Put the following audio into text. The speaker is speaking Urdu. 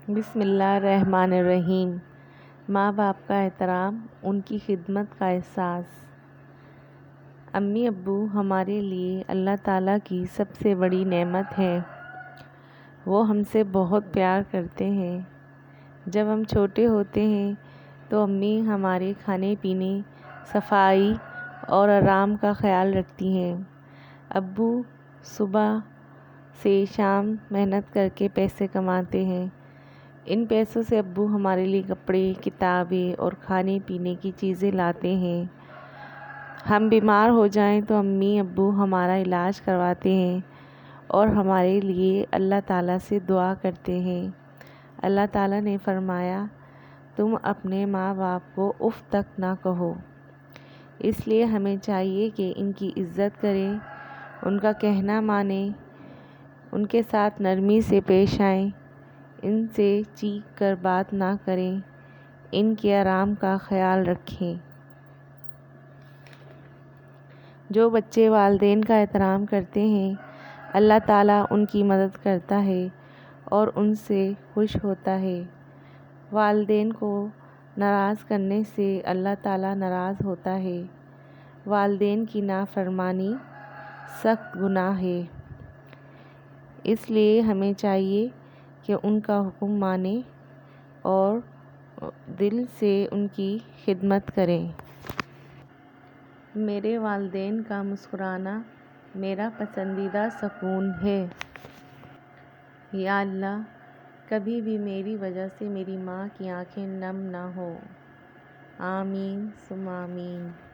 بسم اللہ الرحمن الرحیم۔ ماں باپ کا احترام، ان کی خدمت کا احساس۔ امی ابو ہمارے لیے اللہ تعالیٰ کی سب سے بڑی نعمت ہے۔ وہ ہم سے بہت پیار کرتے ہیں۔ جب ہم چھوٹے ہوتے ہیں تو امی ہمارے کھانے پینے، صفائی اور آرام کا خیال رکھتی ہیں۔ ابو صبح سے شام محنت کر کے پیسے کماتے ہیں۔ ان پیسوں سے ابو ہمارے لیے کپڑے، کتابیں اور کھانے پینے کی چیزیں لاتے ہیں۔ ہم بیمار ہو جائیں تو امی ابو ہمارا علاج کرواتے ہیں اور ہمارے لیے اللہ تعالیٰ سے دعا کرتے ہیں۔ اللہ تعالیٰ نے فرمایا، تم اپنے ماں باپ کو اف تک نہ کہو۔ اس لیے ہمیں چاہیے کہ ان کی عزت کریں، ان کا کہنا مانیں، ان کے ساتھ نرمی سے پیش آئیں، ان سے چیخ کر بات نہ کریں، ان کے آرام کا خیال رکھیں۔ جو بچے والدین کا احترام کرتے ہیں، اللہ تعالیٰ ان کی مدد کرتا ہے اور ان سے خوش ہوتا ہے۔ والدین کو ناراض کرنے سے اللہ تعالیٰ ناراض ہوتا ہے۔ والدین کی نافرمانی سخت گناہ ہے۔ اس لیے ہمیں چاہیے کہ ان کا حکم مانیں اور دل سے ان کی خدمت کریں۔ میرے والدین کا مسکرانا میرا پسندیدہ سکون ہے۔ یا اللہ، کبھی بھی میری وجہ سے میری ماں کی آنکھیں نم نہ ہوں۔ آمین ثم آمین۔